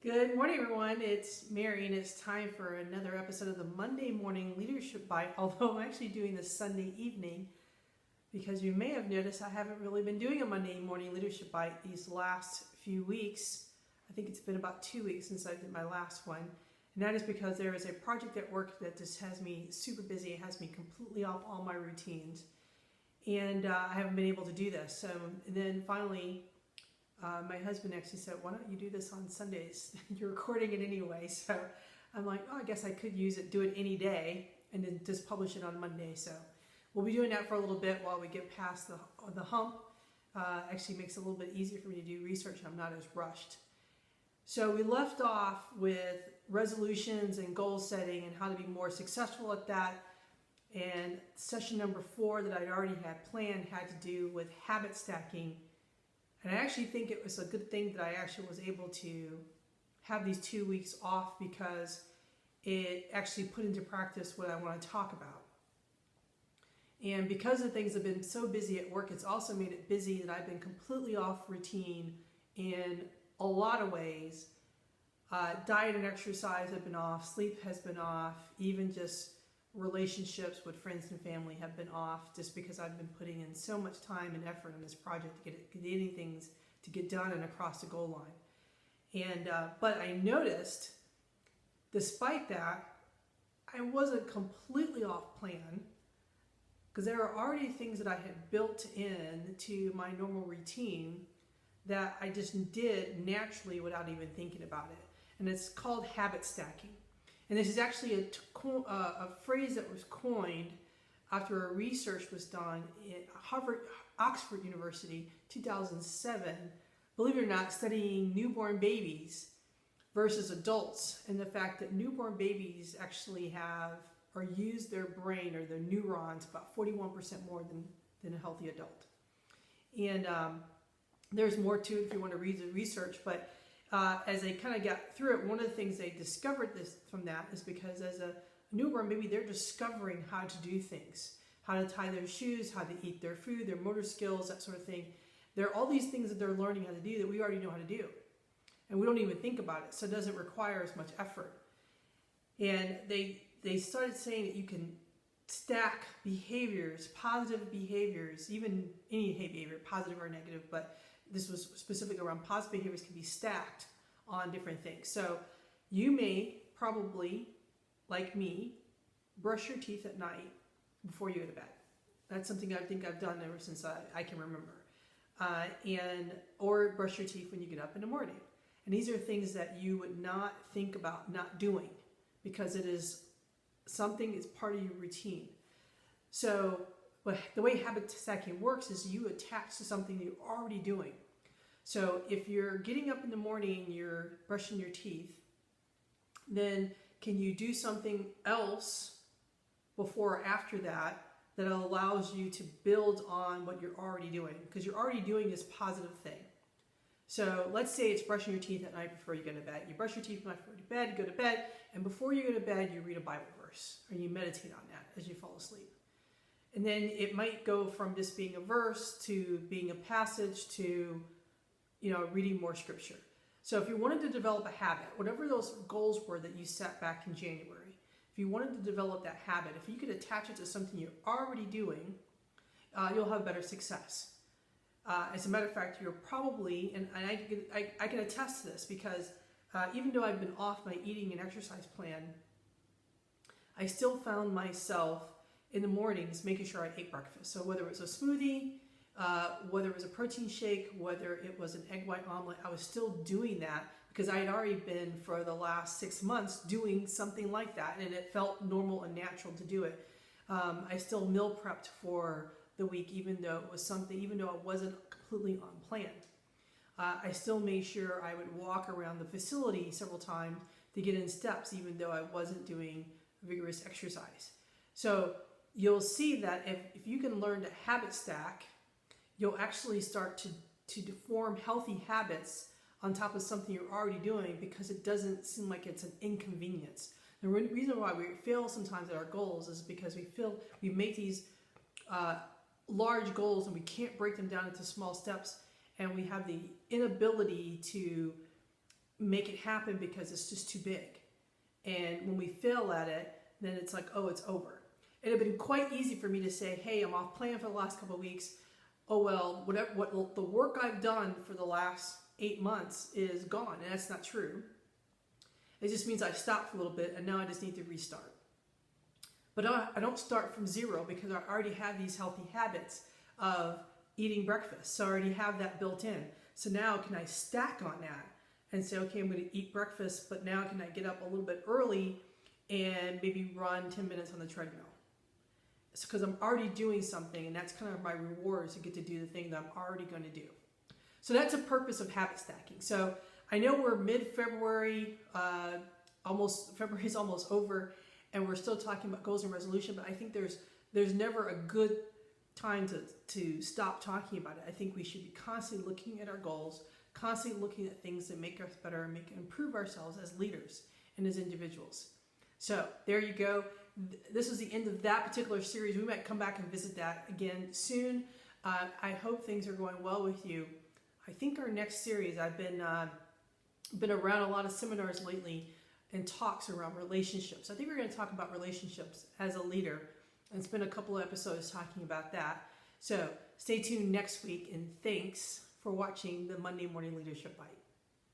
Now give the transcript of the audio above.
Good morning, everyone. It's Mary, and it's time for another episode of the Monday Morning Leadership Bite. Although I'm actually doing this Sunday evening because you may have noticed I haven't really been doing a Monday Morning Leadership Bite these last few weeks. I think it's been about 2 weeks since I did my last one. And that is because there is a project at work that just has me super busy. It has me completely off all my routines. And I haven't been able to do this. And then finally, my husband actually said, why don't you do this on Sundays? You're recording it anyway. So I'm like, oh, I guess I could use it, do it any day, and then just publish it on Monday. So we'll be doing that for a little bit while we get past the hump. Actually makes it a little bit easier for me to do research. I'm not as rushed. So we left off with resolutions and goal setting and how to be more successful at that. And session number 4 that I'd already had planned had to do with habit stacking. And I actually think it was a good thing that I actually was able to have these 2 weeks off because it actually put into practice what I want to talk about. And because the things have been so busy at work, it's also made it busy that I've been completely off routine in a lot of ways. Diet and exercise have been off, sleep has been off, even just relationships with friends and family have been off just because I've been putting in so much time and effort in this project to getting things to get done and across the goal line. And but I noticed, despite that, I wasn't completely off plan because there are already things that I had built in to my normal routine that I just did naturally without even thinking about it. And it's called habit stacking. And this is actually a phrase that was coined after a research was done at Oxford University, 2007, believe it or not, studying newborn babies versus adults, and the fact that newborn babies actually have or use their brain or their neurons about 41% more than a healthy adult. And there's more to it if you want to read the research, but as they kind of got through it, one of the things they discovered from that is because as a newborn baby, they're discovering how to do things, how to tie their shoes, how to eat their food, their motor skills, that sort of thing. There are all these things that they're learning how to do that we already know how to do. And we don't even think about it, so it doesn't require as much effort. And they started saying that you can stack behaviors, positive behaviors, even any behavior, positive or negative, but this was specific around positive behaviors can be stacked on different things. So you may probably, like me, brush your teeth at night before you go to bed. That's something I think I've done ever since I can remember. Or brush your teeth when you get up in the morning. And these are things that you would not think about not doing because it is something that's part of your routine. So the way habit stacking works is you attach to something that you're already doing. So if you're getting up in the morning, you're brushing your teeth, then can you do something else before or after that that allows you to build on what you're already doing? Because you're already doing this positive thing. So let's say it's brushing your teeth at night before you go to bed. You brush your teeth before you go to bed, you go to bed, and before you go to bed, you read a Bible verse or you meditate on that as you fall asleep. And then it might go from just being a verse to being a passage to, reading more scripture. So if you wanted to develop a habit, whatever those goals were that you set back in January, if you wanted to develop that habit, if you could attach it to something you're already doing, you'll have better success. As a matter of fact, you're probably, and I can attest to this because even though I've been off my eating and exercise plan, I still found myself in the mornings making sure I ate breakfast. So whether it was a smoothie, whether it was a protein shake, whether it was an egg white omelet, I was still doing that because I had already been for the last 6 months doing something like that, and it felt normal and natural to do it. I still meal prepped for the week, even though I wasn't completely on plan. I still made sure I would walk around the facility several times to get in steps, even though I wasn't doing vigorous exercise. So you'll see that if you can learn to habit stack, you'll actually start to form healthy habits on top of something you're already doing because it doesn't seem like it's an inconvenience. The reason why we fail sometimes at our goals is because we make these large goals and we can't break them down into small steps, and we have the inability to make it happen because it's just too big. And when we fail at it, then it's like, oh, it's over. It had been quite easy for me to say, hey, I'm off plan for the last couple of weeks. Oh, well, what the work I've done for the last 8 months is gone. And that's not true. It just means I stopped for a little bit and now I just need to restart. But I don't start from zero because I already have these healthy habits of eating breakfast. So I already have that built in. So now can I stack on that and say, okay, I'm going to eat breakfast, but now can I get up a little bit early and maybe run 10 minutes on the treadmill? It's because I'm already doing something, and that's kind of my reward, to get to do the thing that I'm already going to do. So that's a purpose of habit stacking. So I know we're mid-February, February's almost over, and we're still talking about goals and resolution, but I think there's never a good time to stop talking about it. I think we should be constantly looking at our goals, constantly looking at things that make us better and improve ourselves as leaders and as individuals. So there you go. This is the end of that particular series. We might come back and visit that again soon. I hope things are going well with you. I think our next series, I've been around a lot of seminars lately and talks around relationships. I think we're going to talk about relationships as a leader and spend a couple of episodes talking about that. So stay tuned next week, and thanks for watching the Monday Morning Leadership Bite.